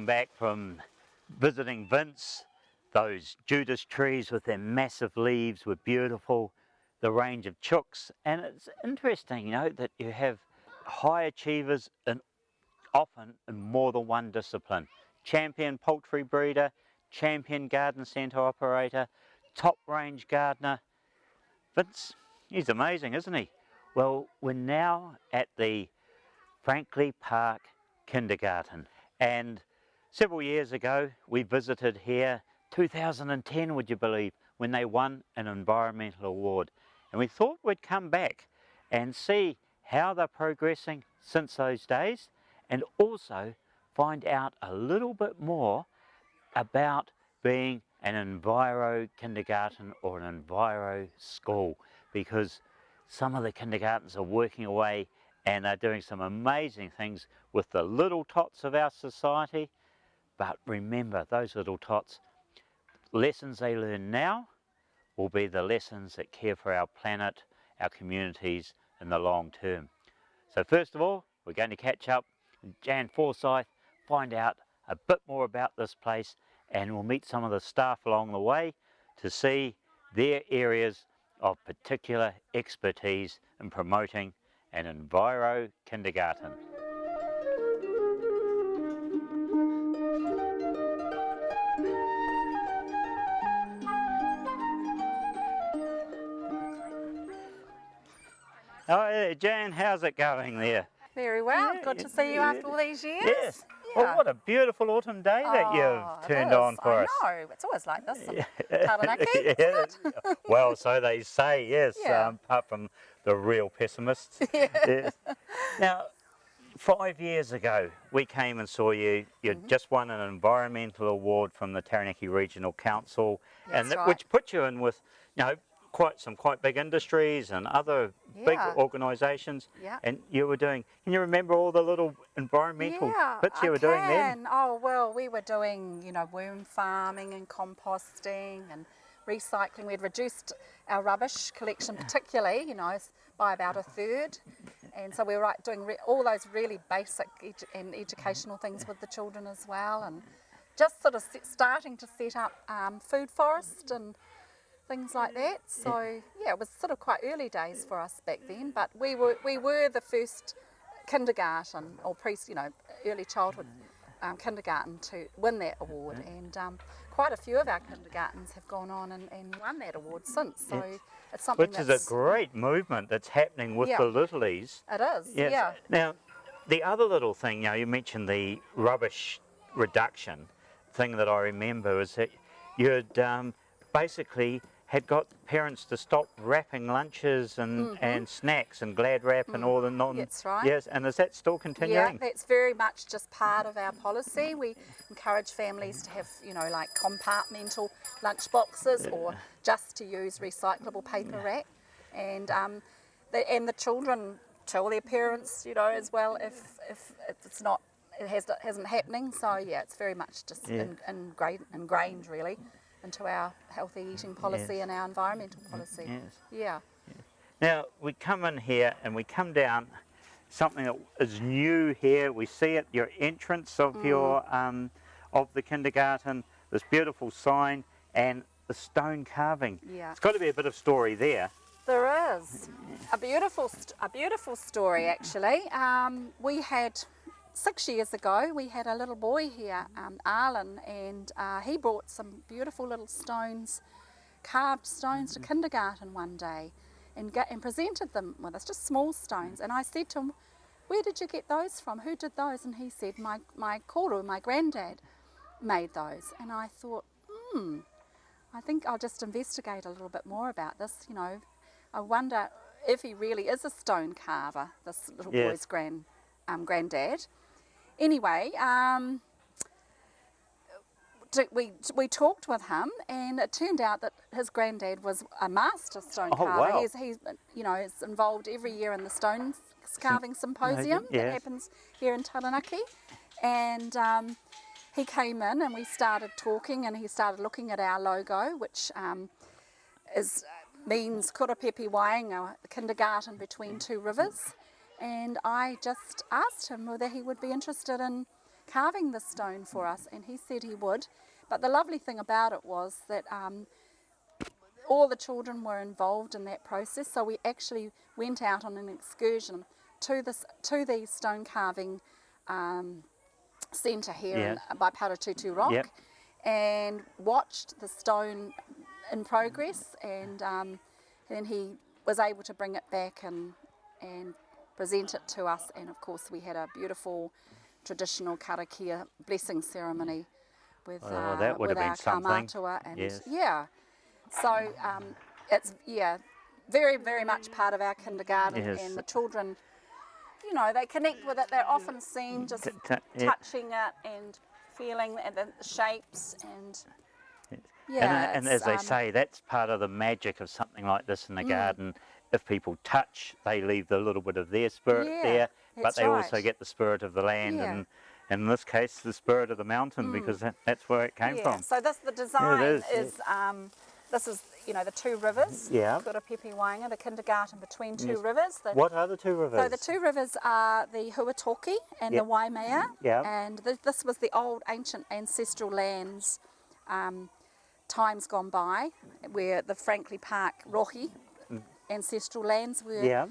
back from visiting Vince. Those Judas trees with their massive leaves were beautiful. The range of chooks, and it's interesting, you know, that you have high achievers often in more than one discipline. Champion poultry breeder, champion garden centre operator, top range gardener. Vince, he's amazing, isn't he? Well, we're now at the Frankleigh Park Kindergarten, and several years ago we visited here, 2010 would you believe, when they won an environmental award, and we thought we'd come back and see how they're progressing since those days, and also find out a little bit more about being an enviro kindergarten or an enviro school, because some of the kindergartens are working away and they're doing some amazing things with the little tots of our society. But remember, those little tots, lessons they learn now will be the lessons that care for our planet, our communities in the long term. So first of all, we're going to catch up with Jan Forsyth, find out a bit more about this place, and we'll meet some of the staff along the way to see their areas of particular expertise in promoting an enviro kindergarten. Oh, Jan, how's it going there? Very well. Yeah, good to see you after all these years. Yes. Yeah. Well, what a beautiful autumn day that you've turned on for us. I know. It's always like this in Taranaki, isn't it? Well, so they say, yes, Yeah. apart from the real pessimists. Yeah. Yes. Now, 5 years ago, we came and saw you. You'd just won an environmental award from the Taranaki Regional Council, That's right. which put you in with, you know, quite big industries and other big organisations. Yeah. And you were doing, can you remember all the little environmental bits you were doing then? Oh, well, we were doing, you know, worm farming and composting and recycling. We'd reduced our rubbish collection particularly, you know, by about a third. And so we were doing all those really basic and educational things with the children as well, and just sort of starting to set up food forest and things like that. So yeah, it was sort of quite early days for us back then, but we were the first kindergarten or early childhood kindergarten to win that award, and quite a few of our kindergartens have gone on and won that award since. So it's something which is a great movement that's happening with the littlies. It is. Yes. Yeah. Now, the other little thing, you know, you mentioned the rubbish reduction thing that I remember is that you'd basically had got parents to stop wrapping lunches and snacks and glad wrap and all the That's right. Yes, and is that still continuing? Yeah, that's very much just part of our policy. We encourage families to have, you know, like compartmental lunch boxes or just to use recyclable paper wrap. And the children tell their parents, you know, as well if it's not, hasn't happening. So yeah, it's very much just ingrained really into our healthy eating policy and our environmental policy. Yes. Yeah. Now, we come in here and we come down something that is new here. We see at your entrance of your of the kindergarten, this beautiful sign and the stone carving. Yeah. It's got to be a bit of story there. There is a beautiful story actually. We had 6 years ago, we had a little boy here, Arlen, and he brought some beautiful little stones, carved stones to kindergarten one day and presented them with us, just small stones. And I said to him, "Where did you get those from? Who did those?" And he said, my koro, my granddad, made those. And I thought, I think I'll just investigate a little bit more about this. You know, I wonder if he really is a stone carver, this little boy's granddad. Anyway, we talked with him, and it turned out that his granddad was a master stone carver. Wow. He's you know, is involved every year in the stone carving symposium that happens here in Taranaki, and he came in and we started talking, and he started looking at our logo, which means Kurapepe Wainga, the kindergarten between two rivers. And I just asked him whether he would be interested in carving the stone for us, and he said he would. But the lovely thing about it was that all the children were involved in that process, so we actually went out on an excursion to the stone carving centre here by Paratutu Rock, and watched the stone in progress, and then he was able to bring it back and present it to us, and of course we had a beautiful traditional karakia blessing ceremony with, that would with have been our something. kāmatua, and Yes. so it's very, very much part of our kindergarten, Yes. and the children, you know, they connect with it. They're often seen just touching it and feeling the shapes, and and as they say, that's part of the magic of something like this in the garden. If people touch, they leave the little bit of their spirit there, but they also get the spirit of the land, and in this case the spirit of the mountain, because that's where it came from. So the design this is, you know, the two rivers, Kurapipi Wainga, the kindergarten between two rivers. What are the two rivers? So the two rivers are the Huatoki and the Waimea, and this was the old ancient ancestral lands, times gone by, where the Frankleigh Park Rohi ancestral lands were,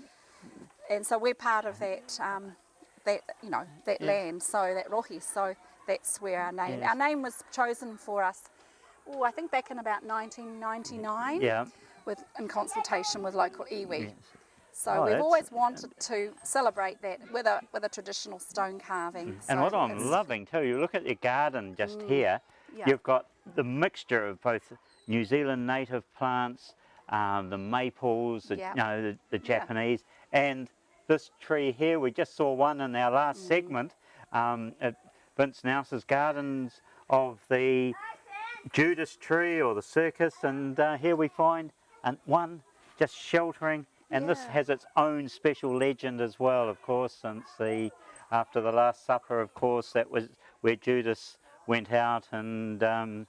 and so we're part of that, that land, so that Rohi, so that's where our name was chosen for us. Oh, I think back in about 1999, in consultation with local iwi. So we've always wanted to celebrate that with a traditional stone carving. And what I'm loving too, you look at your garden just here, you've got the mixture of both New Zealand native plants, the maples, the Japanese, and this tree here. We just saw one in our last segment at Vince Nouse's gardens of the Judas tree or the circus, and here we find one just sheltering, and this has its own special legend as well, of course, since after the Last Supper, of course, that was where Judas went out and hung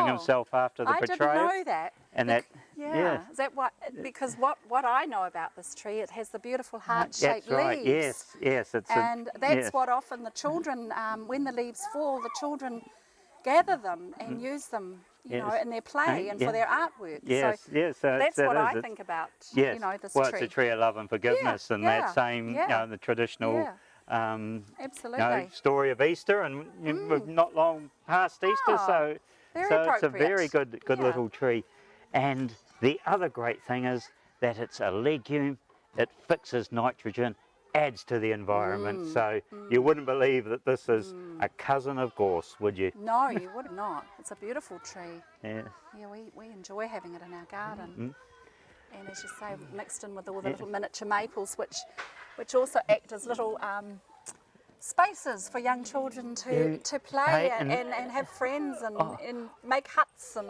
himself after the betrayal. I didn't know that. And is that what? Because what I know about this tree, it has the beautiful heart-shaped leaves. Yes, that's what often the children, when the leaves fall, the children gather them and use them, you know, in their play and for their artwork. So that's what I think about, you know, this tree. Well, it's a tree of love and forgiveness, and that same, you know, the traditional story of Easter, and we're not long past Easter, so it's a very good little tree. And the other great thing is that it's a legume, it fixes nitrogen, adds to the environment, so you wouldn't believe that this is a cousin of gorse, would you? No, you would not. It's a beautiful tree. Yeah, we enjoy having it in our garden. And as you say, mixed in with all the little miniature maples, which also act as little spaces for young children to play and have friends and make huts and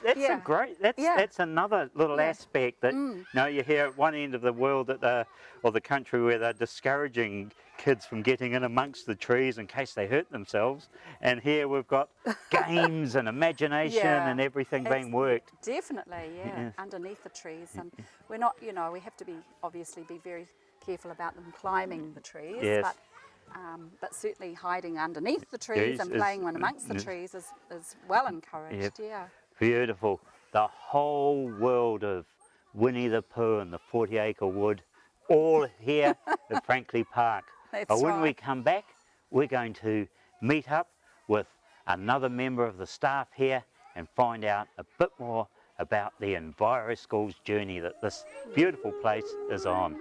that's great. That's another little aspect that you hear at one end of the world or the country where they're discouraging kids from getting in amongst the trees in case they hurt themselves, and here we've got games and imagination and everything being worked. Definitely, underneath the trees, and we're not, we have to obviously be very careful about them climbing the trees, but certainly hiding underneath the trees and playing amongst the trees is well encouraged. Beautiful. The whole world of Winnie the Pooh and the 40-acre wood, all here at Frankleigh Park. But when we come back, we're going to meet up with another member of the staff here and find out a bit more about the Enviro School's journey that this beautiful place is on.